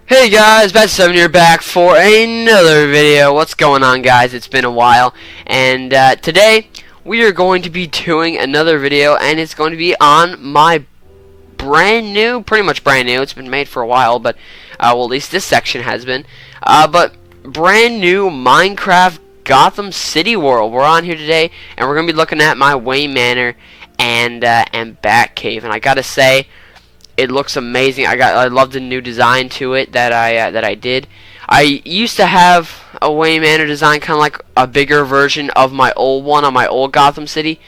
Hey guys, Bat7 here back for another video. What's going on, guys? It's been a while, and today we are going to be doing another video, and it's going to be on my pretty much brand new, it's been made for a while, but well, at least this section has been, but brand new Minecraft Gotham City world. We're on here today, and we're going to be looking at my Wayne Manor and Batcave, and I gotta say, it looks amazing. I love the new design to it that I did. I used to have a Wayne Manor design, kind of like a bigger version of my old one on my old Gotham City.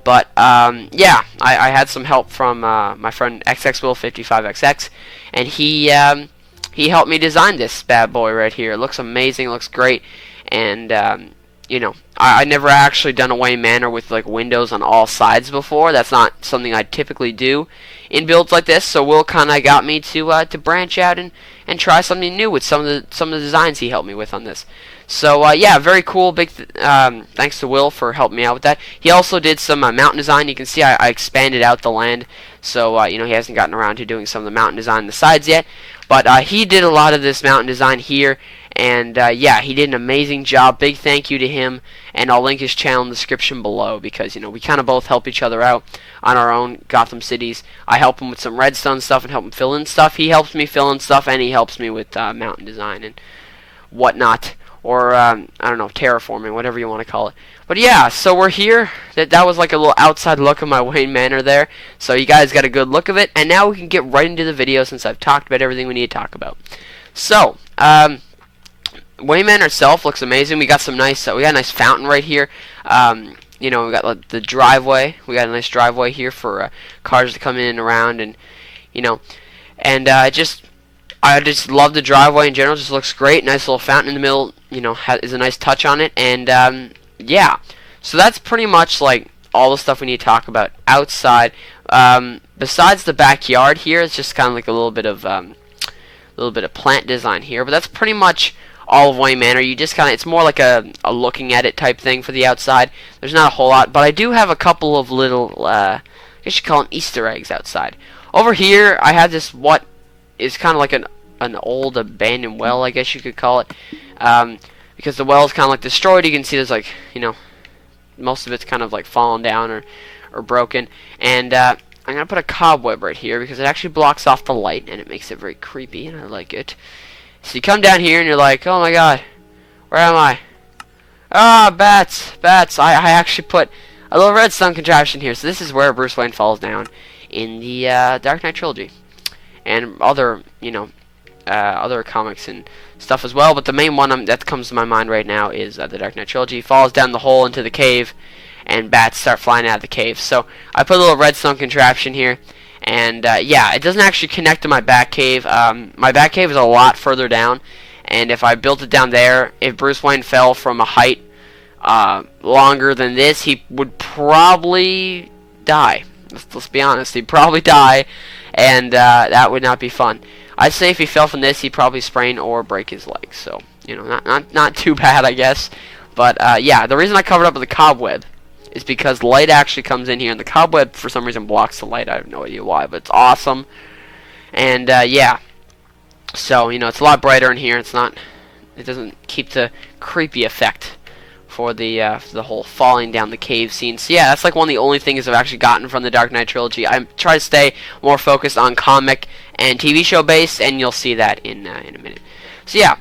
But yeah, I had some help from my friend XXWill55XX, and he helped me design this bad boy right here. It looks amazing. It looks great, and you know, I never actually done a Wayne Manor with like windows on all sides before. That's not something I typically do in builds like this. So Will kind of got me to branch out and try something new with some of the designs he helped me with on this. So yeah, very cool. Big thanks to Will for helping me out with that. He also did some mountain design. You can see I expanded out the land, so you know, he hasn't gotten around to doing some of the mountain design on the sides yet. But he did a lot of this mountain design here. And yeah, he did an amazing job. Big thank you to him, and I'll link his channel in the description below, because you know, we kind of both help each other out on our own Gotham cities. I help him with some redstone stuff and help him fill in stuff. He helps me fill in stuff, and he helps me with mountain design and whatnot, or I don't know, terraforming, whatever you want to call it. But yeah, so we're here. That was like a little outside look of my Wayne Manor there, so you guys got a good look of it. And now we can get right into the video, since I've talked about everything we need to talk about. So Wayne Manor itself looks amazing. We got some nice, we got a nice fountain right here. You know, we got the driveway. We got a nice driveway here for cars to come in and around, and you know, and I just love the driveway in general. It just looks great. Nice little fountain in the middle. You know, is a nice touch on it, and yeah. So that's pretty much like all the stuff we need to talk about outside. Besides the backyard here, it's just kind of like a little bit of plant design here, but that's pretty much all of Wayne Manor. You just kind of, it's more like a looking at it type thing for the outside. There's not a whole lot, but I do have a couple of little, I guess you call them Easter eggs outside. Over here, I have this, what is kind of like an old abandoned well, I guess you could call it, because the well is kind of like destroyed. You can see there's like, you know, most of it's kind of like fallen down or broken, and I'm going to put a cobweb right here, because it actually blocks off the light, and it makes it very creepy, and I like it. So you come down here and you're like, oh my god, where am I? Ah, bats. I actually put a little redstone contraption here. So this is where Bruce Wayne falls down in the Dark Knight trilogy, and other, you know, other comics and stuff as well. But the main one that comes to my mind right now is the Dark Knight trilogy. He falls down the hole into the cave, and bats start flying out of the cave. So I put a little redstone contraption here. And yeah, it doesn't actually connect to my Batcave. My Batcave is a lot further down, and if I built it down there, if Bruce Wayne fell from a height longer than this, he would probably die. Let's be honest, he'd probably die, and that would not be fun. I'd say if he fell from this, he'd probably sprain or break his leg. So you know, not too bad, I guess. But yeah, the reason I covered up with a cobweb is because light actually comes in here, and the cobweb for some reason blocks the light. I have no idea why, but it's awesome. And yeah, so you know, it's a lot brighter in here. It doesn't keep the creepy effect for the whole falling down the cave scene. So yeah, that's like one of the only things I've actually gotten from the Dark Knight trilogy. I try to stay more focused on comic and TV show based, and you'll see that in a minute. So yeah,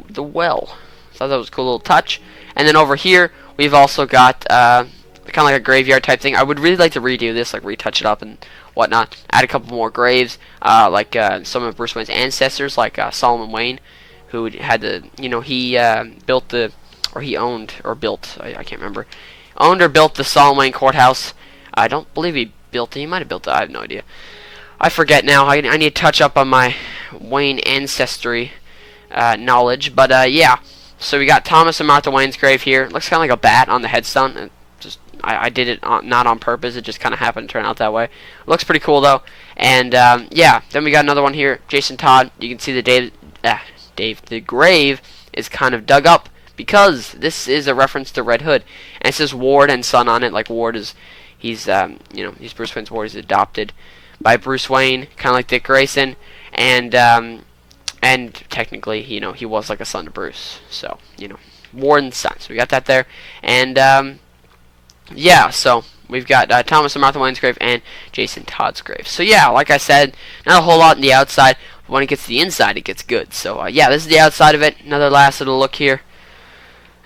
the well. So that was a cool little touch. And then over here, we've also got kind of like a graveyard type thing. I would really like to redo this, like retouch it up and whatnot. Add a couple more graves, like some of Bruce Wayne's ancestors, like Solomon Wayne, who had the, you know, he built the, or he owned or built, I can't remember, owned or built the Solomon Wayne courthouse. I don't believe he built it. He might have built it. I have no idea. I forget now. I need to touch up on my Wayne ancestry knowledge. But yeah. So we got Thomas and Martha Wayne's grave here. It looks kind of like a bat on the headstone. It just I did it not on purpose. It just kind of happened to turn out that way. It looks pretty cool though. And yeah, then we got another one here. Jason Todd. You can see the the grave is kind of dug up, because this is a reference to Red Hood, and it says Ward and Son on it. Like Ward is, he's you know, he's Bruce Wayne's ward. He's adopted by Bruce Wayne, kind of like Dick Grayson. And And technically, he was like a son to Bruce. So, Warden's son. So we got that there. And, yeah, so we've got Thomas and Martha Wayne's grave and Jason Todd's grave. So, yeah, like I said, not a whole lot on the outside. But when it gets to the inside, it gets good. So, yeah, this is the outside of it. Another last little look here.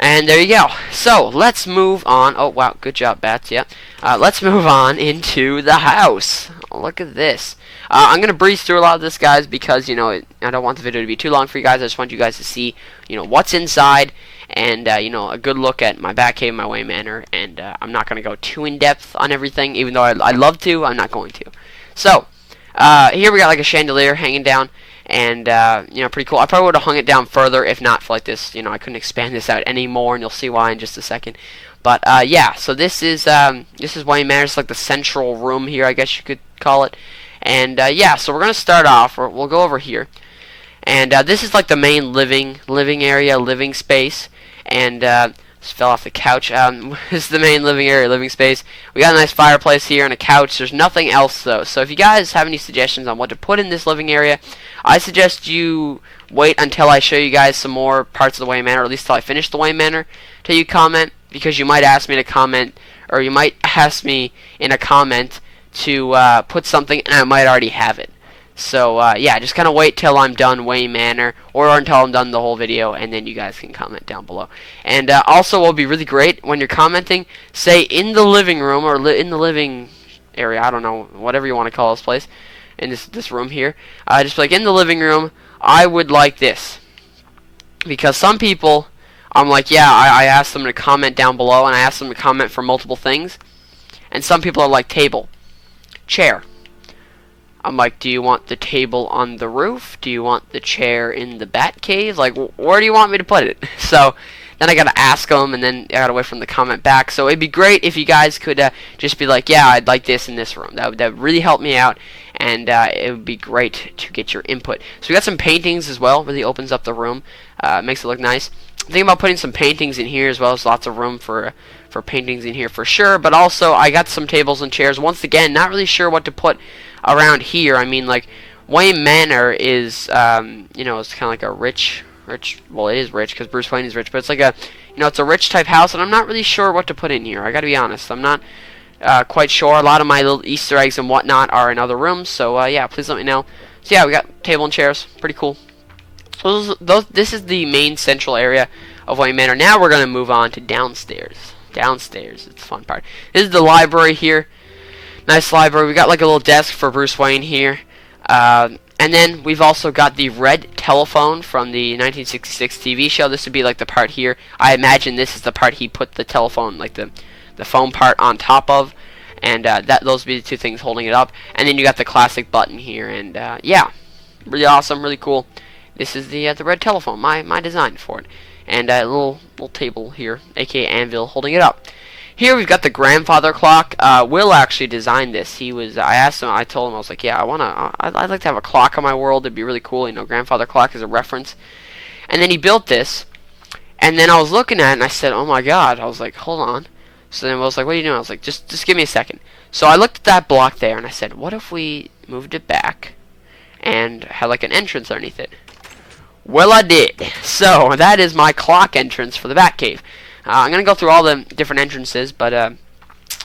And there you go. So, let's move on. Oh, wow, good job, Bats, yeah. Let's move on into the house. Oh, look at this. I'm going to breeze through a lot of this, guys, because, I don't want the video to be too long for you guys. I just want you guys to see, what's inside and, a good look at my Batcave, my Wayne Manor. And I'm not going to go too in-depth on everything, even though I'd love to. I'm not going to. So, here we got like a chandelier hanging down. And, pretty cool. I probably would have hung it down further if not for like this. I couldn't expand this out anymore, and you'll see why in just a second. But, yeah, so this is Wayne Manor. It's like the central room here, I guess you could call it. And, yeah, so we're going to start off. We'll go over here. And, this is like the main living area, living space. And, just fell off the couch. This is the main living area, living space. We got a nice fireplace here and a couch. There's nothing else, though. So if you guys have any suggestions on what to put in this living area, I suggest you wait until I show you guys some more parts of the Wayne Manor, or at least till I finish the Wayne Manor, till you comment, because you might ask me to comment, or you might ask me in a comment to put something, and I might already have it. So, yeah, just kind of wait till I'm done Wayne Manor, or until I'm done the whole video, and then you guys can comment down below. And also, what will be really great, when you're commenting, say in the living room, or in the living area, I don't know, whatever you want to call this place, in this room here, just like in the living room, I would like this. Because some people, I'm like, yeah, I asked them to comment down below, and I asked them to comment for multiple things. And some people are like, table, chair. I'm like, do you want the table on the roof? Do you want the chair in the Batcave? Like, where do you want me to put it? So then I gotta ask them, and then I gotta wait for them to comment back. So it'd be great if you guys could just be like, yeah, I'd like this in this room. That would really help me out, and it would be great to get your input. So we got some paintings as well. Really opens up the room, makes it look nice. Thinking about putting some paintings in here as well. There's lots of room for paintings in here for sure. But also, I got some tables and chairs. Once again, not really sure what to put around here. I mean, like, Wayne Manor is, it's kind of like a rich, well, it is rich because Bruce Wayne is rich, but it's like a, it's a rich type house, and I'm not really sure what to put in here. I gotta be honest, I'm not quite sure. A lot of my little Easter eggs and whatnot are in other rooms, so yeah, please let me know. So yeah, we got table and chairs, pretty cool. So this is the main central area of Wayne Manor. Now we're gonna move on to downstairs. Downstairs, it's the fun part. This is the library here. Nice library. We got like a little desk for Bruce Wayne here. And then we've also got the red telephone from the 1966 TV show. This would be like the part here. I imagine this is the part he put the telephone, like the phone part on top of. And those would be the two things holding it up. And then you got the classic button here. And yeah, really awesome, really cool. This is the red telephone, my design for it. And a little table here, aka anvil, holding it up. Here we've got the grandfather clock. Will actually designed this. I asked him, I told him, I was like, yeah, I'd like to have a clock on my world. It'd be really cool. Grandfather clock is a reference. And then he built this. And then I was looking at it, and I said, oh my god. I was like, hold on. So then I was like, what are you doing? I was like, just give me a second. So I looked at that block there, and I said, what if we moved it back and had like an entrance underneath it? Well, I did. So that is my clock entrance for the Batcave. I'm going to go through all the different entrances, but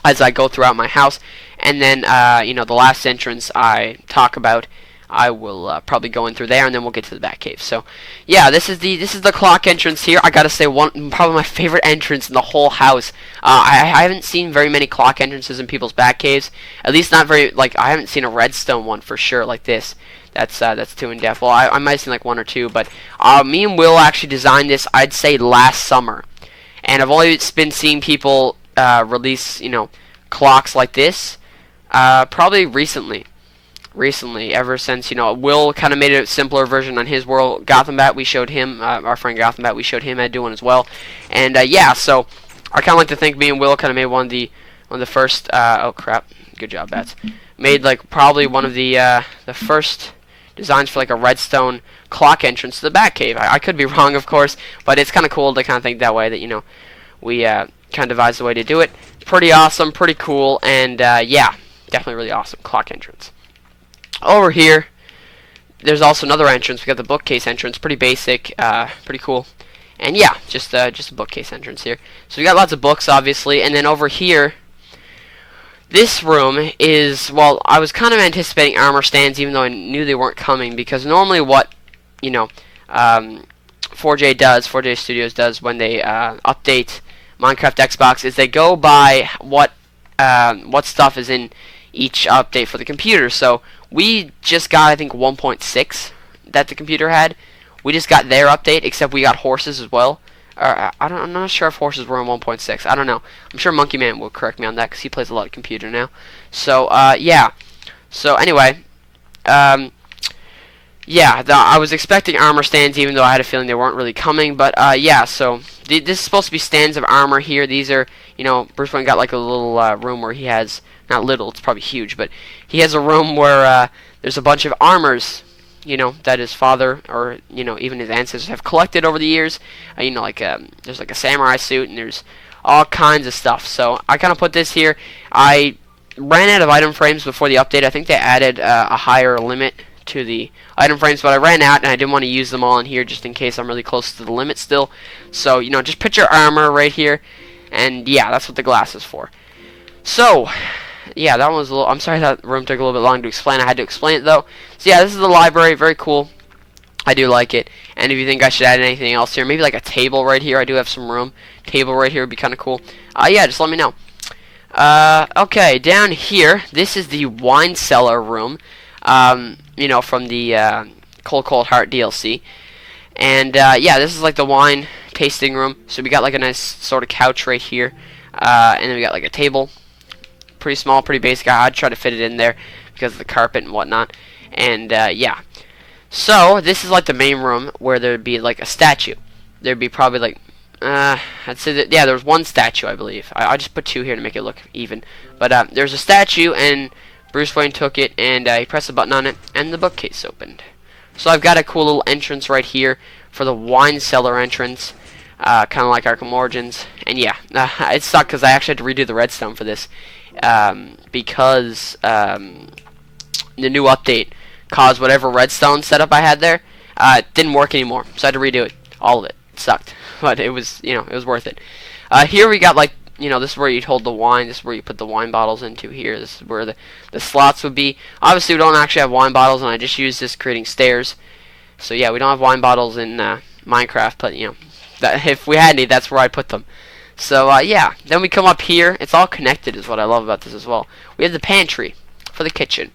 as I go throughout my house, and then, the last entrance I talk about, I will probably go in through there, and then we'll get to the Batcave. So, yeah, this is the clock entrance here. I gotta say, probably my favorite entrance in the whole house. I haven't seen very many clock entrances in people's Batcaves. At least not very, I haven't seen a redstone one for sure, like this. That's too in depth. Well, I might have seen like one or two, but me and Will actually designed this, I'd say, last summer. And I've only been seeing people release, clocks like this, probably recently, ever since, Will kind of made a simpler version on his world. Gotham Bat, we showed him, our friend Gotham Bat, we showed him how to do one as well. And, yeah, so I kind of like to think me and Will kind of made one of the first, oh crap, good job, Bats. Made, probably one of the first designs for, a redstone clock entrance to the Batcave. I could be wrong, of course, but it's kind of cool to kind of think that way, that, we kind of devised a way to do it. Pretty awesome, pretty cool, and, yeah, definitely really awesome clock entrance. Over here, there's also another entrance. We got the bookcase entrance, pretty basic, pretty cool. And yeah, just a bookcase entrance here. So we got lots of books, obviously, and then over here, this room is, well, I was kind of anticipating armor stands, even though I knew they weren't coming, because normally what, 4J Studios does when they update Minecraft Xbox is they go by what stuff is in each update for the computer. So we just got, I think, 1.6 that the computer had. We just got their update, except we got horses as well. I'm not sure if horses were in 1.6. I don't know. I'm sure Monkey Man will correct me on that because he plays a lot of computer now. So yeah. So anyway, yeah. I was expecting armor stands, even though I had a feeling they weren't really coming. But yeah. So this is supposed to be stands of armor here. These are, Bruce Wayne got like a little room where he has, not little, it's probably huge, but he has a room where there's a bunch of armors, that his father or, even his ancestors have collected over the years. There's like a samurai suit and there's all kinds of stuff. So I kind of put this here. I ran out of item frames before the update. I think they added a higher limit to the item frames, but I ran out and I didn't want to use them all in here just in case I'm really close to the limit still. So, just put your armor right here. And yeah, that's what the glass is for. So, yeah, that one was a little, I'm sorry that room took a little bit long to explain. I had to explain it though. So yeah, this is the library, very cool. I do like it. And if you think I should add anything else here, maybe like a table right here. I do have some room. Table right here would be kind of cool. Yeah, just let me know. Okay, down here, this is the wine cellar room. From the Cold Heart DLC. And yeah, this is like the wine tasting room. So we got like a nice sort of couch right here. And then we got like a table. Pretty small, pretty basic. I'd try to fit it in there because of the carpet and whatnot. And yeah. So this is like the main room where there'd be like a statue. There'd be probably like I'd say that, yeah, there's one statue, I believe. I just put two here to make it look even. But there's a statue, and Bruce Wayne took it, and he pressed a button on it, and the bookcase opened. So I've got a cool little entrance right here for the wine cellar entrance, kind of like Arkham Origins. And yeah, it sucked because I actually had to redo the redstone for this, because the new update caused whatever redstone setup I had there, it didn't work anymore. So I had to redo it, all of it. It sucked, but it was, it was worth it. Here we got like, this is where you'd hold the wine. This is where you put the wine bottles into here. This is where the slots would be. Obviously, we don't actually have wine bottles, and I just use this creating stairs. So yeah, we don't have wine bottles in Minecraft, but that, if we had any, that's where I put them. So yeah, then we come up here. It's all connected, is what I love about this as well. We have the pantry for the kitchen.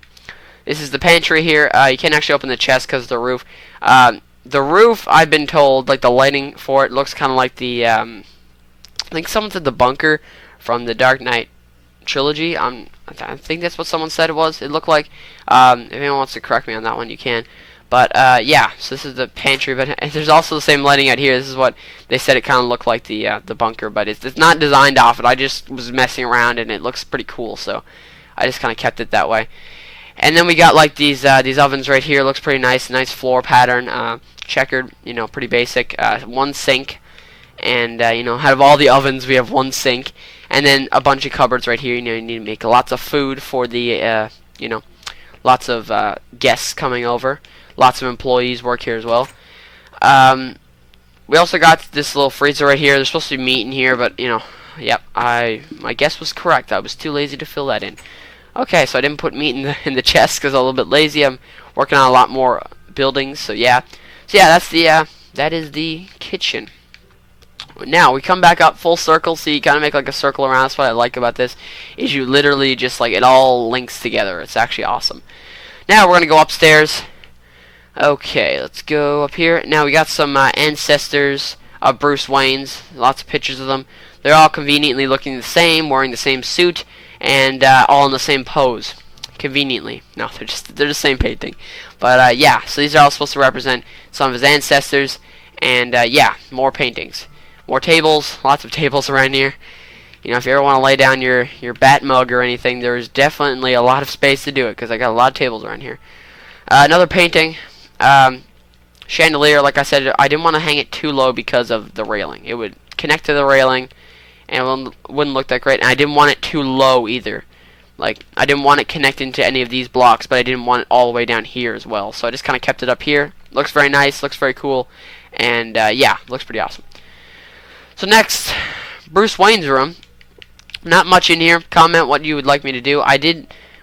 This is the pantry here. You can't actually open the chest because of the roof. The roof, I've been told, like the lighting for it looks kind of like the I think someone said the bunker from the Dark Knight trilogy. I think that's what someone said it was. It looked like. If anyone wants to correct me on that one, you can. But yeah, so this is the pantry. But there's also the same lighting out here. This is what they said it kind of looked like the bunker, but it's not designed off it. I just was messing around and it looks pretty cool, so I just kind of kept it that way. And then we got like these ovens right here. Looks pretty nice. Nice floor pattern, checkered. Pretty basic. One sink. And, out of all the ovens, we have one sink. And then a bunch of cupboards right here. You need to make lots of food for the, lots of guests coming over. Lots of employees work here as well. We also got this little freezer right here. There's supposed to be meat in here, but, yep, my guess was correct. I was too lazy to fill that in. Okay, so I didn't put meat in the chest because I'm a little bit lazy. I'm working on a lot more buildings, so yeah. So yeah, that is the kitchen. Now we come back up full circle, so you kind of make like a circle around. That's what I like about this, is you literally just like it all links together. It's actually awesome. Now we're gonna go upstairs. Okay, let's go up here. Now we got some ancestors of Bruce Wayne's. Lots of pictures of them. They're all conveniently looking the same, wearing the same suit, and all in the same pose. Conveniently. No, they're the same painting. But yeah, so these are all supposed to represent some of his ancestors, and yeah, more paintings. More tables, lots of tables around here. If you ever want to lay down your bat mug or anything, there's definitely a lot of space to do it, because I got a lot of tables around here. Another painting, chandelier. Like I said, I didn't want to hang it too low because of the railing. It would connect to the railing, and it wouldn't look that great. And I didn't want it too low either, Like, I didn't want it connecting to any of these blocks, but I didn't want it all the way down here as well. So I just kind of kept it up here. Looks very nice, looks very cool, and yeah, looks pretty awesome. So next, Bruce Wayne's room. Not much in here. Comment what you would like me to do.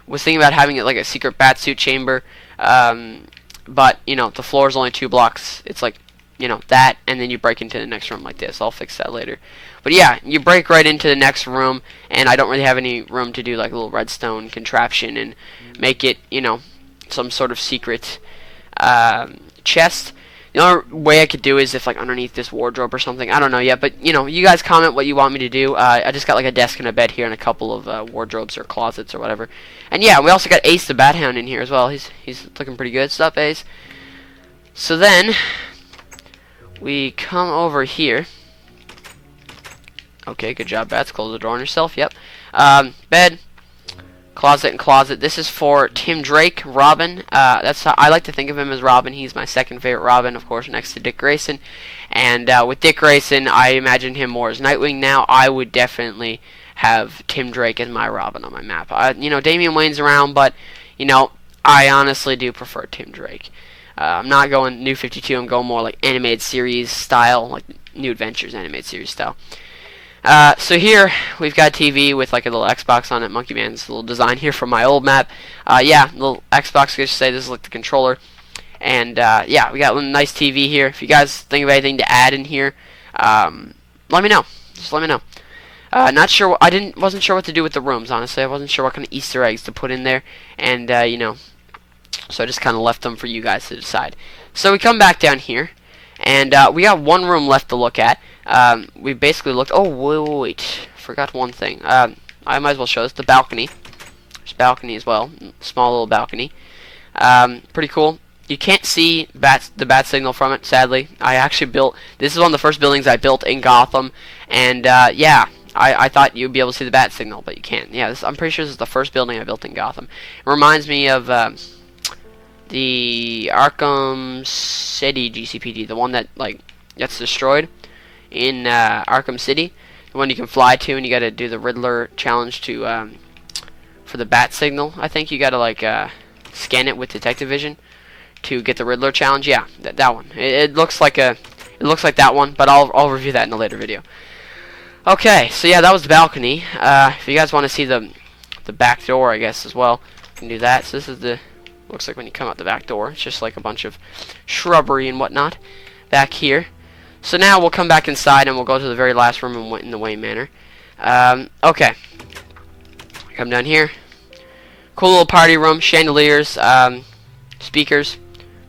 Was thinking about having it like a secret Batsuit chamber, but you know, the floor is only 2 blocks. It's like, you know, that, and then you break into the next room like this. I'll fix that later. But yeah, you break right into the next room, and I don't really have any room to do like a little redstone contraption and make it, you know, some sort of secret chest. The only way I could do is if like underneath this wardrobe or something. I don't know yet, but you know, you guys comment what you want me to do. I just got like a desk and a bed here and a couple of wardrobes or closets or whatever. And yeah, we also got Ace the Bat Hound in here as well. He's looking pretty good. Stuff, Ace. So then we come over here. Okay, good job, Bats. Close the door on yourself. Yep. Bed, closet, and closet. This is for Tim Drake, Robin. That's how I like to think of him as Robin. He's my second favorite Robin, of course, next to Dick Grayson. And with Dick Grayson, I imagine him more as Nightwing now. I would definitely have Tim Drake as my Robin on my map. You know, Damian Wayne's around, but you know, I honestly do prefer Tim Drake. I'm not going New 52. I'm going more like animated series style, like New Adventures animated series style. So here we've got TV with like a little Xbox on it. Monkey Man's little design here from my old map. Yeah, little Xbox. I should say this is like the controller. And yeah, we got a nice TV here. If you guys think of anything to add in here, let me know. Just let me know. Not sure. Wasn't sure what to do with the rooms. Honestly, I wasn't sure what kind of Easter eggs to put in there. And you know, so I just kind of left them for you guys to decide. So we come back down here, and we got one room left to look at. We basically looked. Oh wait, forgot one thing. I might as well show this. The balcony. There's a balcony as well. Small little balcony. Pretty cool. You can't see the bat signal from it, sadly. I actually built. This is one of the first buildings I built in Gotham, and yeah, I thought you'd be able to see the bat signal, but you can't. Yeah, I'm pretty sure this is the first building I built in Gotham. It reminds me of the Arkham City GCPD, the one that like gets destroyed in Arkham City, the one you can fly to, and you got to do the Riddler challenge to for the bat signal. I think you got to like scan it with detective vision to get the Riddler challenge. Yeah, that one. It looks like that one, but I'll review that in a later video. Okay, so yeah, that was the balcony. If you guys want to see the back door, I guess as well, you can do that. So this is the looks like when you come out the back door. It's just like a bunch of shrubbery and whatnot back here. So now we'll come back inside and we'll go to the very last room in the Wayne Manor. Okay. Come down here. Cool little party room. Chandeliers. Speakers.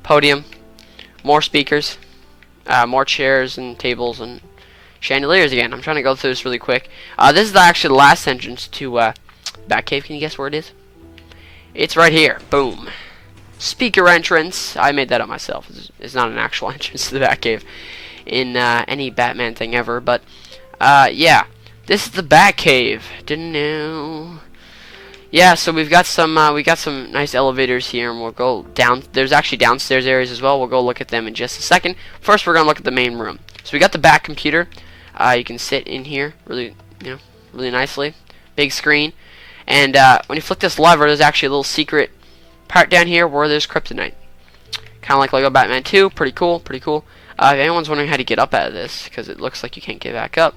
Podium. More speakers. More chairs and tables and chandeliers again. I'm trying to go through this really quick. This is actually the last entrance to Batcave. Can you guess where it is? It's right here. Boom. Speaker entrance. I made that up myself. It's not an actual entrance to the Batcave in any Batman thing ever, but yeah, this is the Batcave. Didn't know. Yeah, so we got some nice elevators here, and we'll go down. There's actually downstairs areas as well. We'll go look at them in just a second. First, we're gonna look at the main room. So we got the Bat computer. You can sit in here really nicely. Big screen, and when you flick this lever, there's actually a little secret part down here where there's kryptonite. Kind of like Lego Batman 2. Pretty cool. Pretty cool. If anyone's wondering how to get up out of this, because it looks like you can't get back up,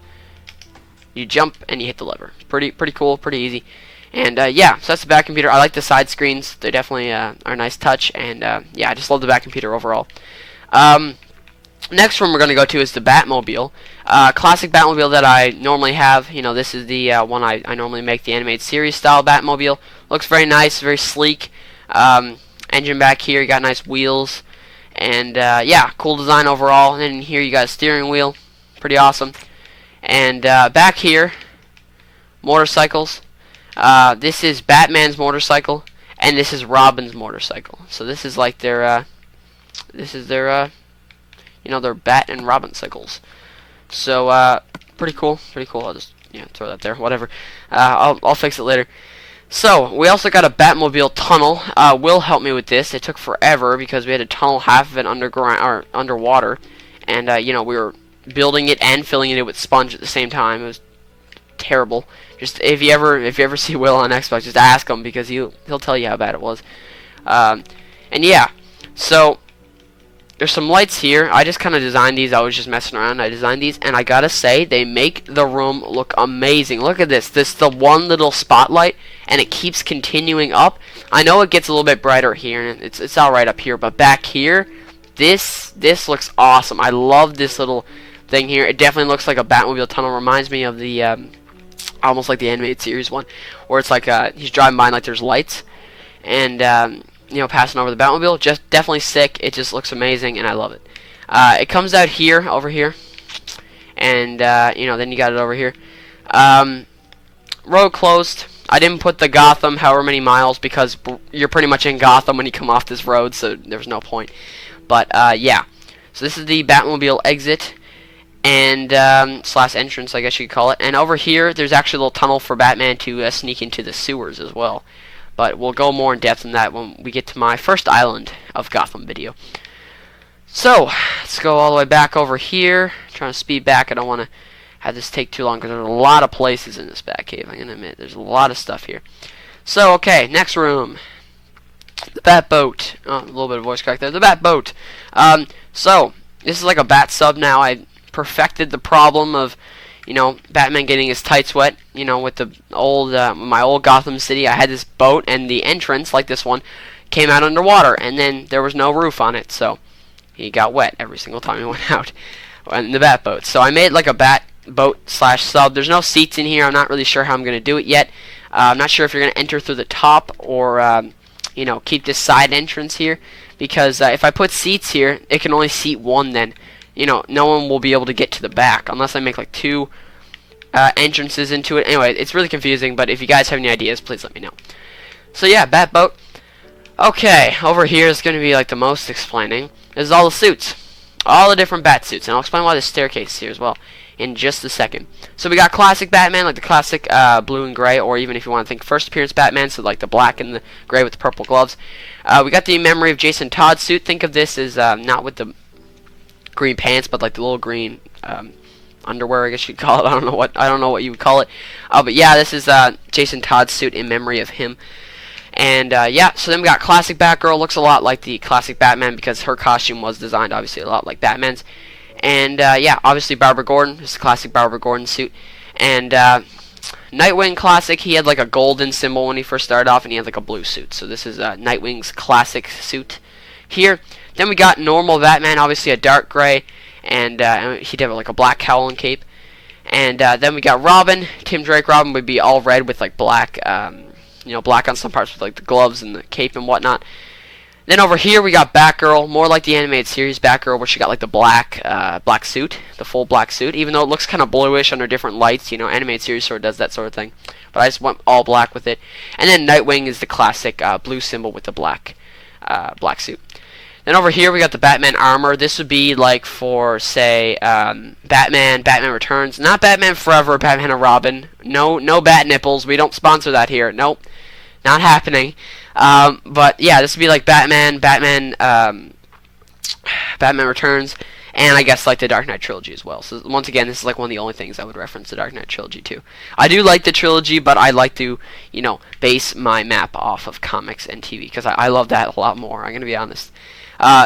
you jump and you hit the lever. Pretty cool. Pretty easy. And yeah, so that's the Bat computer. I like the side screens. They definitely are a nice touch. And yeah, I just love the Bat computer overall. Next room we're going to go to is the Batmobile. Classic Batmobile that I normally have. You know, this is the one I normally make, the animated series style Batmobile. Looks very nice, very sleek. Engine back here, you got nice wheels. And yeah, cool design overall. And then here you got a steering wheel. Pretty awesome. And back here, motorcycles. This is Batman's motorcycle, and this is Robin's motorcycle. So this is like their you know, their Bat and Robin cycles. So pretty cool. I'll just throw that there. Whatever. I'll fix it later. So we also got a Batmobile Tunnel. Will helped me with this. It took forever because we had to tunnel half of it underwater, and you know, we were building it and filling it with sponge at the same time. It was terrible. Just if you ever see Will on Xbox, just ask him because he'll tell you how bad it was. And yeah, so there's some lights here. I just kind of designed these. I was just messing around. I designed these, and I gotta say, they make the room look amazing. Look at this. This is the one little spotlight, and it keeps continuing up. I know it gets a little bit brighter here, and it's all right up here, but back here, this looks awesome. I love this little thing here. It definitely looks like a Batmobile Tunnel. Reminds me of the almost like the animated series one, where it's like he's driving by and like there's lights, and you know, passing over the Batmobile. Just definitely sick. It just looks amazing, and I love it. It comes out here, over here, and you know, then you got it over here. Road closed. I didn't put the Gotham however many miles because you're pretty much in Gotham when you come off this road, so there's no point. But yeah, so this is the Batmobile exit and slash entrance, I guess you could call it. And over here, there's actually a little tunnel for Batman to sneak into the sewers as well. But we'll go more in depth in that when we get to my first island of Gotham video. So let's go all the way back over here. Trying to speed back. I don't want to have this take too long because there's a lot of places in this Batcave. I'm gonna admit there's a lot of stuff here. So okay, next room. The Batboat. Oh, a little bit of voice crack there. The Batboat. So this is like a bat sub now. I perfected the problem of, you know, Batman getting his tights wet. You know, with the old my old Gotham City, I had this boat, and the entrance, like this one, came out underwater, and then there was no roof on it, so he got wet every single time he went out in the Batboat. So I made like a bat boat slash sub. There's no seats in here. I'm not really sure how I'm gonna do it yet. I'm not sure if you're gonna enter through the top or you know, keep this side entrance here, because if I put seats here, it can only seat one. Then, you know, no one will be able to get to the back unless I make like two entrances into it. Anyway, it's really confusing, but if you guys have any ideas, please let me know. So yeah, Batboat. Okay, over here is going to be like the most explaining. This is all the suits, all the different bat suits, and I'll explain why there's staircase here as well in just a second. So we got classic Batman, like the classic blue and gray, or even if you want to think first appearance Batman, so like the black and the gray with the purple gloves. We got the memory of Jason Todd suit. Think of this as not with the green pants, but like the little green underwear, I guess you'd call it. I don't know what you would call it. But yeah, this is Jason Todd's suit in memory of him. And yeah, so then we got classic Batgirl. Looks a lot like the classic Batman because her costume was designed obviously a lot like Batman's. And yeah, obviously Barbara Gordon. This is a classic Barbara Gordon suit. And Nightwing classic. He had like a golden symbol when he first started off, and he had like a blue suit. So this is Nightwing's classic suit here. Then we got normal Batman, obviously a dark gray, and he'd have like a black cowl and cape. And then we got Robin. Tim Drake Robin would be all red with like black, you know, black on some parts with like the gloves and the cape and whatnot. Then over here we got Batgirl, more like the animated series Batgirl, where she got like the black suit, the full black suit, even though it looks kind of bluish under different lights. You know, animated series sort of does that sort of thing. But I just went all black with it. And then Nightwing is the classic blue symbol with the black suit. Then over here we got the Batman armor. This would be like for, say, Batman Returns. Not Batman Forever, Batman and Robin. No bat nipples. We don't sponsor that here. Nope. Not happening. But yeah, this would be like Batman Returns, and I guess like the Dark Knight trilogy as well. So once again, this is like one of the only things I would reference the Dark Knight trilogy to. I do like the trilogy, but I like to, you know, base my map off of comics and TV because I love that a lot more. I'm gonna be honest.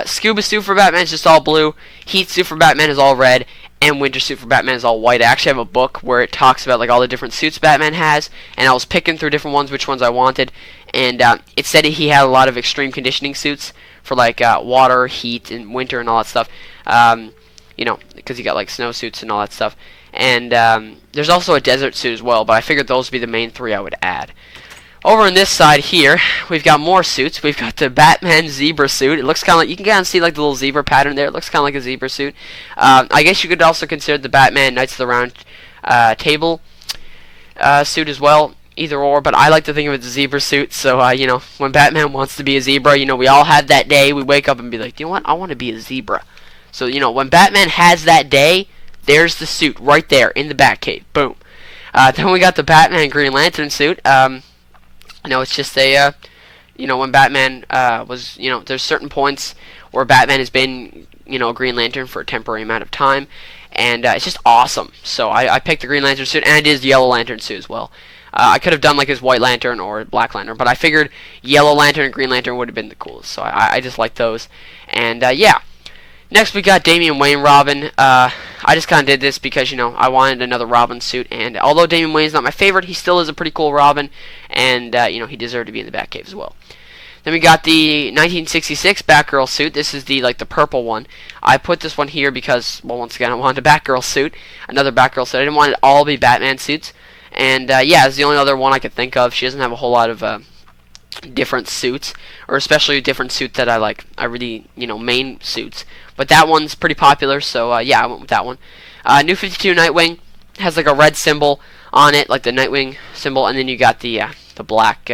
Scuba suit for Batman is just all blue. Heat suit for Batman is all red. And winter suit for Batman is all white. I actually have a book where it talks about like all the different suits Batman has, and I was picking through different ones, which ones I wanted, and it said he had a lot of extreme conditioning suits for like water, heat, and winter and all that stuff. You know, because you got like snow suits and all that stuff. And there's also a desert suit as well, but I figured those would be the main three I would add. Over on this side here, we've got more suits. We've got the Batman zebra suit. It looks kind of like, you can kind of see like the little zebra pattern there. It looks kind of like a zebra suit. I guess you could also consider the Batman Knights of the Round Table suit as well. Either or, but I like to think of it as a zebra suit. So, you know, when Batman wants to be a zebra, you know, we all have that day. We wake up and be like, you know what? I want to be a zebra. So, you know, when Batman has that day, there's the suit right there in the Batcave. Boom. Then we got the Batman Green Lantern suit. You know, it's just a, you know, when Batman was, you know, there's certain points where Batman has been, you know, a Green Lantern for a temporary amount of time, and it's just awesome. So I picked the Green Lantern suit, and I did his Yellow Lantern suit as well. I could have done like his White Lantern or Black Lantern, but I figured Yellow Lantern and Green Lantern would have been the coolest, so I just like those. And yeah. Next we got Damian Wayne Robin. I just kind of did this because, you know, I wanted another Robin suit, and although Damian Wayne's not my favorite, he still is a pretty cool Robin, and, you know, he deserved to be in the Batcave as well. Then we got the 1966 Batgirl suit. This is the, like, the purple one. I put this one here because, well, once again, I wanted a Batgirl suit, another Batgirl suit. I didn't want it to all be Batman suits, and, yeah, it's the only other one I could think of. She doesn't have a whole lot of, different suits, or especially different suits that I like. I really, you know, main suits. But that one's pretty popular, so yeah, I went with that one. New 52 Nightwing has like a red symbol on it, like the Nightwing symbol, and then you got the black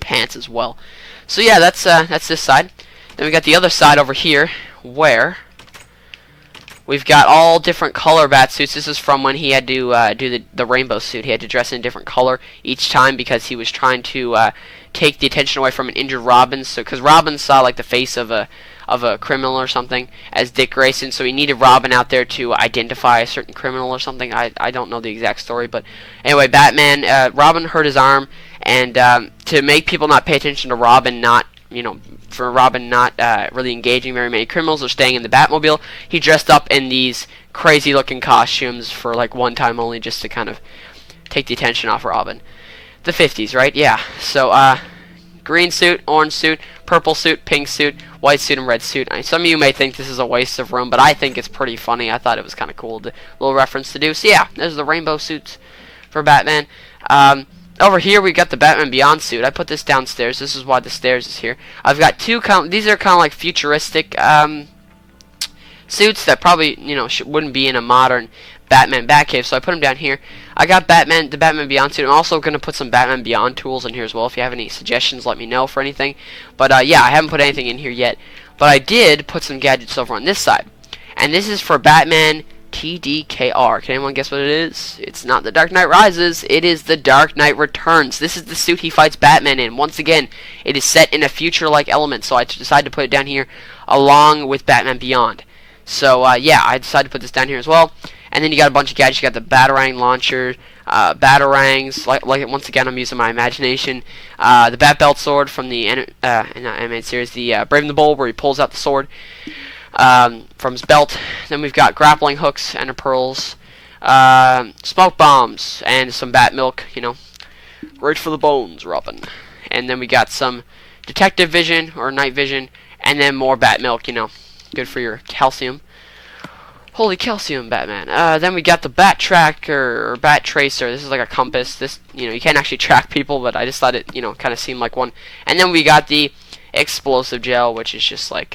pants as well. So yeah, that's this side. Then we got the other side over here, where we've got all different color Batsuits. This is from when he had to do the rainbow suit. He had to dress in a different color each time because he was trying to take the attention away from an injured Robin. So, because Robin saw like the face of a criminal or something as Dick Grayson, so he needed Robin out there to identify a certain criminal or something. I don't know the exact story, but anyway, Batman, Robin hurt his arm, and to make people not pay attention to Robin, not, you know, for Robin not really engaging very many criminals or staying in the Batmobile, he dressed up in these crazy looking costumes for like one time only, just to kind of take the attention off Robin. The 50s, right? Yeah. So green suit, orange suit, purple suit, pink suit, white suit, and red suit. Some of you may think this is a waste of room, but I think it's pretty funny. I thought it was kind of cool, the little reference to do. So yeah, there's the rainbow suits for Batman. Over here we got the Batman Beyond suit. I put this downstairs. This is why the stairs is here. I've got two. These are kind of like futuristic suits that probably, you know, wouldn't be in a modern Batman Batcave, so I put them down here. I got the Batman Beyond suit. I'm also going to put some Batman Beyond tools in here as well. If you have any suggestions, let me know for anything. But yeah, I haven't put anything in here yet. But I did put some gadgets over on this side. And this is for Batman TDKR. Can anyone guess what it is? It's not the Dark Knight Rises. It is the Dark Knight Returns. This is the suit he fights Batman in. Once again, it is set in a future-like element, so I decided to put it down here along with Batman Beyond. So yeah, I decided to put this down here as well. And then you got a bunch of gadgets. You got the Batarang Launcher, Batarangs. Like once again, I'm using my imagination. The Bat Belt Sword from the animated series, the Brave and the Bold, where he pulls out the sword from his belt. Then we've got grappling hooks, ender pearls, smoke bombs, and some bat milk. You know, great for the bones, Robin. And then we got some detective vision or night vision, and then more bat milk. You know, good for your calcium. Holy calcium, Batman. Then we got the Bat Tracker or Bat Tracer. This is like a compass. This, you know, you can't actually track people, but I just thought it, you know, kind of seemed like one. And then we got the explosive gel, which is just like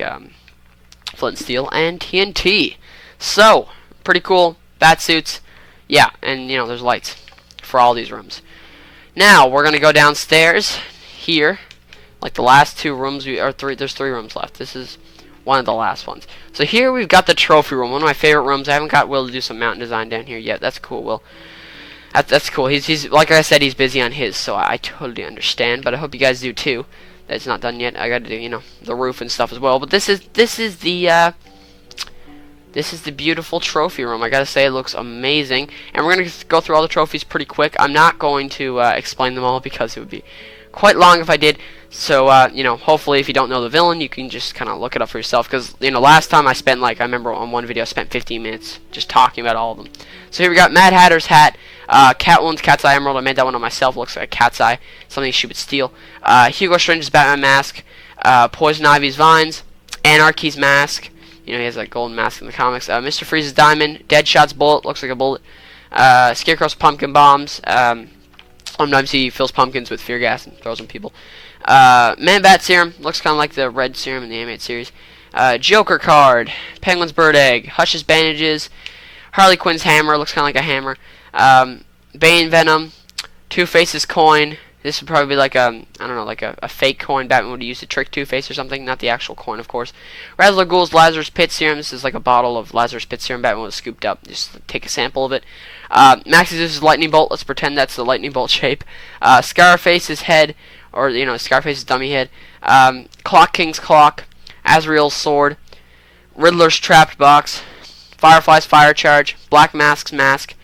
flint and steel and TNT. So pretty cool bat suits. Yeah, and you know, there's lights for all these rooms. Now we're gonna go downstairs here, like the last two rooms. There's three rooms left. This is one of the last ones. So here we've got the trophy room, one of my favorite rooms. I haven't got Will to do some mountain design down here yet. That's cool, Will. That's cool. He's like I said, he's busy on his, so I totally understand. But I hope you guys do too. That's not done yet. I got to do, you know, the roof and stuff as well. But this is the beautiful trophy room. I gotta say, it looks amazing. And we're gonna go through all the trophies pretty quick. I'm not going to explain them all because it would be quite long if I did. So, you know, hopefully if you don't know the villain, you can just kind of look it up for yourself. Because, you know, last time I spent, like, I remember on one video, I spent 15 minutes just talking about all of them. So here we got Mad Hatter's hat, Catwoman's Cat's Eye Emerald. I made that one on myself. Looks like a cat's eye, something she would steal. Hugo Strange's Batman mask, Poison Ivy's vines, Anarchy's mask. You know, he has that golden mask in the comics. Mr. Freeze's diamond, Deadshot's bullet. Looks like a bullet. Scarecrow's pumpkin bombs. Sometimes he fills pumpkins with fear gas and throws them people. Man-Bat serum. Looks kind of like the red serum in the animated series. Joker card. Penguin's bird egg. Hush's bandages. Harley Quinn's hammer. Looks kind of like a hammer. Bane venom. Two-Face's coin. This would probably be like I don't know, like a fake coin Batman would use to trick Two-Face or something. Not the actual coin, of course. Razzler Ghoul's Lazarus Pit serum. This is like a bottle of Lazarus Pit serum Batman was scooped up. Just take a sample of it. Maximus's lightning bolt. Let's pretend that's the lightning bolt shape. Scarface's head, or you know, Scarface's dummy head. Clock King's clock. Azrael's sword. Riddler's trapped box. Firefly's Fire Charge, Black Mask's Mask,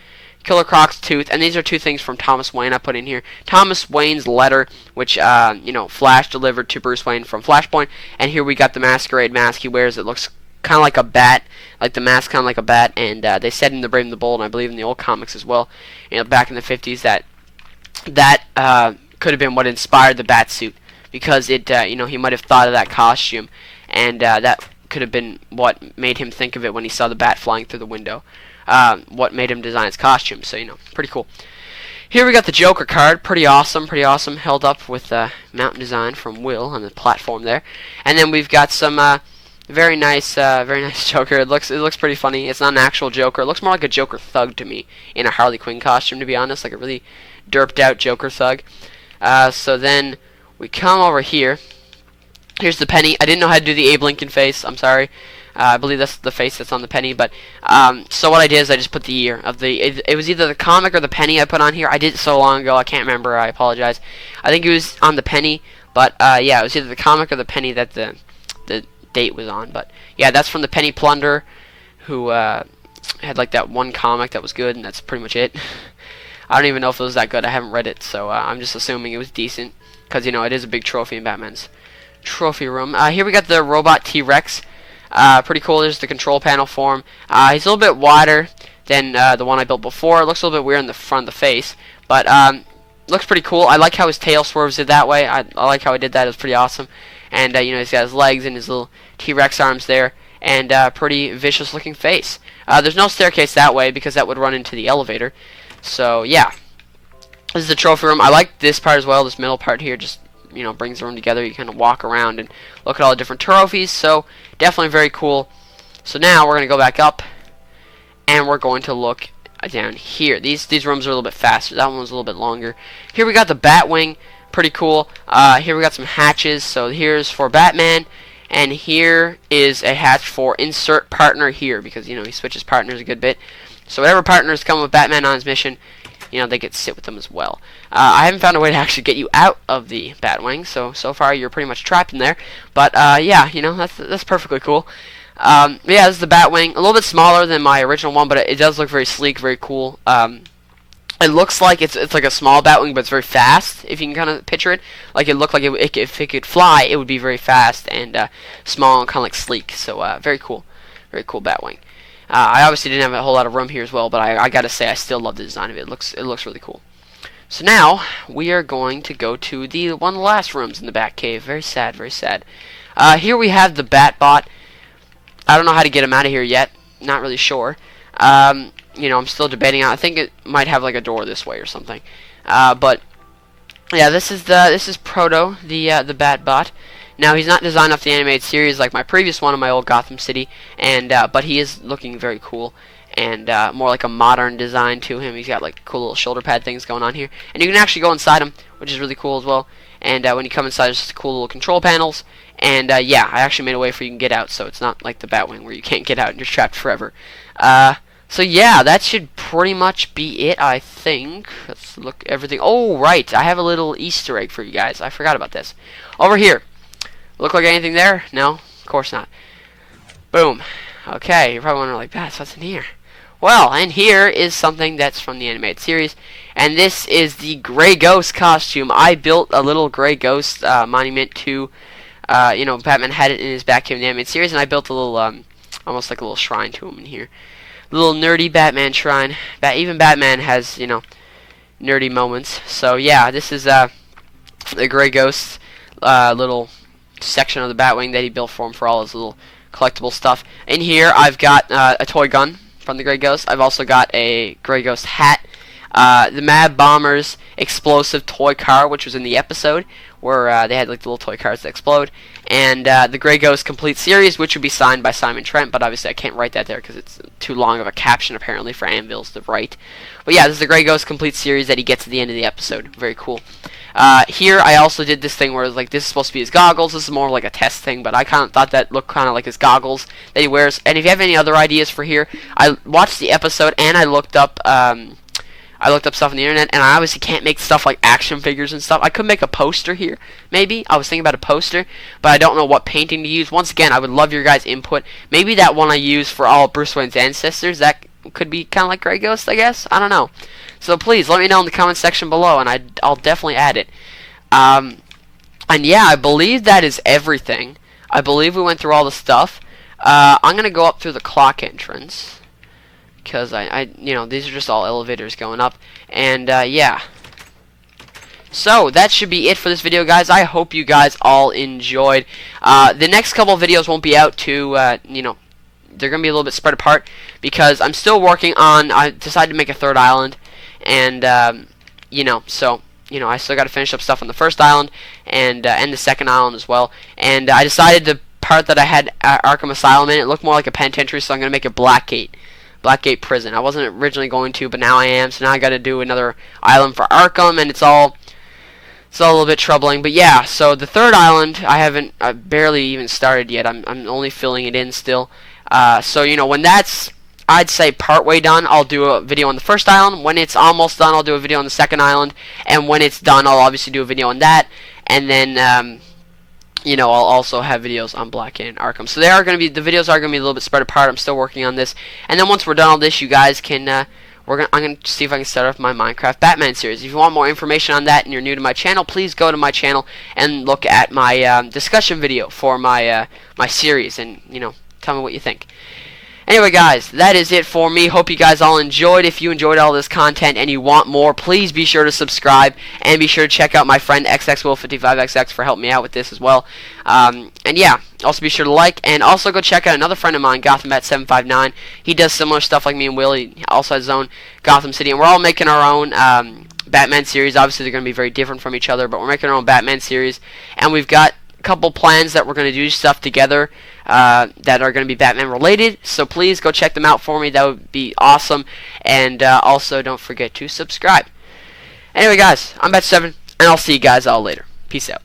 Killer Croc's Tooth, and these are two things from Thomas Wayne I put in here. Thomas Wayne's letter, which, Flash delivered to Bruce Wayne from Flashpoint, and here we got the Masquerade Mask he wears. It looks kind of like a bat, like the mask kind of like a bat, and they said in The Brave and the Bold, and I believe in the old comics as well, back in the 50s, that could have been what inspired the Batsuit, because he might have thought of that costume, and that could have been what made him think of it when he saw the bat flying through the window. What made him design his costume, so pretty cool. Here we got the Joker card, pretty awesome, held up with mountain design from Will on the platform there, and then we've got some very nice Joker. It looks pretty funny. It's not an actual Joker. It looks more like a Joker thug to me in a Harley Quinn costume, to be honest, like a really derped out Joker thug. So then we come over here. Here's the penny. I didn't know how to do the Abe Lincoln face. I'm sorry. I believe that's the face that's on the penny. But so what I did is I just put the year of the. It was either the comic or the penny I put on here. I did it so long ago I can't remember. I apologize. I think it was on the penny. But yeah, it was either the comic or the penny that the date was on. But yeah, that's from the Penny Plunder, who had like that one comic that was good, and that's pretty much it. I don't even know if it was that good. I haven't read it, so I'm just assuming it was decent, because it is a big trophy in Batman's trophy room. Here we got the robot T-Rex. Pretty cool. There's the control panel for him. He's a little bit wider than the one I built before. It looks a little bit weird in the front of the face, but looks pretty cool. I like how his tail swerves it that way. I like how he did that. It was pretty awesome. And he's got his legs and his little T-Rex arms there, and pretty vicious looking face. There's no staircase that way because that would run into the elevator. So yeah, this is the trophy room. I like this part as well. This middle part here just brings the room together. You kind of walk around and look at all the different trophies. So definitely very cool. So now we're gonna go back up, and we're going to look down here. These rooms are a little bit faster. That one's a little bit longer. Here we got the Batwing. Pretty cool. Here we got some hatches. So here's for Batman, and here is a hatch for insert partner here, because he switches partners a good bit. So whatever partners come with Batman on his mission, they get to sit with them as well. I haven't found a way to actually get you out of the Batwing, so far you're pretty much trapped in there. But yeah, that's perfectly cool. Yeah, this is the Batwing, a little bit smaller than my original one, but it does look very sleek, very cool. It looks like it's like a small Batwing, but it's very fast. If you can kind of picture it, like it looked like if it could fly, it would be very fast and small and kind of like sleek. So very cool Batwing. I obviously didn't have a whole lot of room here as well, but I gotta say I still love the design of it. It looks really cool. So now we are going to go to one of the last rooms in the Batcave. Very sad, very sad. Here we have the Batbot. I don't know how to get him out of here yet. Not really sure. I'm still debating on. I think it might have like a door this way or something. But yeah, this is Proto, the Batbot. Now he's not designed off the animated series like my previous one in my old Gotham City, and but he is looking very cool and more like a modern design to him. He's got like cool little shoulder pad things going on here, and you can actually go inside him, which is really cool as well. And when you come inside, there's just cool little control panels. And yeah, I actually made a way for you can get out, so it's not like the Batwing where you can't get out and you're trapped forever. So yeah, that should pretty much be it, I think. Let's look everything. Oh, right, I have a little Easter egg for you guys. I forgot about this. Over here. Look like anything there? No? Of course not. Boom. Okay, you're probably wondering like, Bats, what's in here? Well, in here is something that's from the animated series, and this is the Grey Ghost costume. I built a little Grey Ghost monument to, Batman had it in his Batcave in the animated series, and I built a little, almost like a little shrine to him in here. Little nerdy Batman shrine. Even Batman has, nerdy moments. So yeah, this is the Grey Ghost little section of the Batwing that he built for him for all his little collectible stuff. In here, I've got a toy gun from the Grey Ghost. I've also got a Grey Ghost hat. The Mad Bombers explosive toy car, which was in the episode where they had like the little toy cars that explode, and the Grey Ghost complete series, which would be signed by Simon Trent, but obviously I can't write that there because it's too long of a caption apparently for Anvils to write. But yeah, this is the Grey Ghost complete series that he gets at the end of the episode. Very cool. Here I also did this thing where like this is supposed to be his goggles. This is more like a test thing, but I kind of thought that looked kind of like his goggles that he wears. And if you have any other ideas for here, I watched the episode and I looked up I looked up stuff on the internet, and I obviously can't make stuff like action figures and stuff. I could make a poster here, maybe. I was thinking about a poster, but I don't know what painting to use. Once again, I would love your guys' input. Maybe that one I use for all of Bruce Wayne's ancestors, that could be kind of like Grey Ghost, I guess. I don't know. So please, let me know in the comment section below, and I'll definitely add it. And yeah, I believe that is everything. I believe we went through all the stuff. I'm going to go up through the clock entrance, because you know, these are just all elevators going up, and yeah. So that should be it for this video, guys. I hope you guys all enjoyed. The next couple of videos won't be out to, you know, they're gonna be a little bit spread apart because I'm still working on. I decided to make a third island, and you know, so you know, I still got to finish up stuff on the first island and the second island as well. And I decided the part that I had Arkham Asylum in, it looked more like a penitentiary, so I'm gonna make it Blackgate Prison. I wasn't originally going to, but now I am. So now I got to do another island for Arkham, and it's all a little bit troubling. But yeah, so the third island I barely even started yet. I'm only filling it in still. So you know, when that's, I'd say, partway done, I'll do a video on the first island. When it's almost done, I'll do a video on the second island, and when it's done, I'll obviously do a video on that, and then you know, I'll also have videos on Blackgate and Arkham. So the videos are gonna be a little bit spread apart. I'm still working on this, and then once we're done all this, you guys can I'm gonna see if I can start off my Minecraft Batman series. If you want more information on that and you're new to my channel, please go to my channel and look at my discussion video for my my series, and you know, tell me what you think. Anyway, guys, that is it for me. Hope you guys all enjoyed. If you enjoyed all this content and you want more, please be sure to subscribe, and be sure to check out my friend XXWolf55XX for helping me out with this as well. And yeah, also be sure to like, and also go check out another friend of mine, GothamBat759. He does similar stuff like me and Will. He also has his own Gotham City, and we're all making our own Batman series. Obviously, they're going to be very different from each other, but we're making our own Batman series, and we've got couple plans that we're going to do stuff together that are going to be Batman related, so please go check them out for me. That would be awesome. And also don't forget to subscribe. Anyway, guys, I'm Bat7, and I'll see you guys all later. Peace out.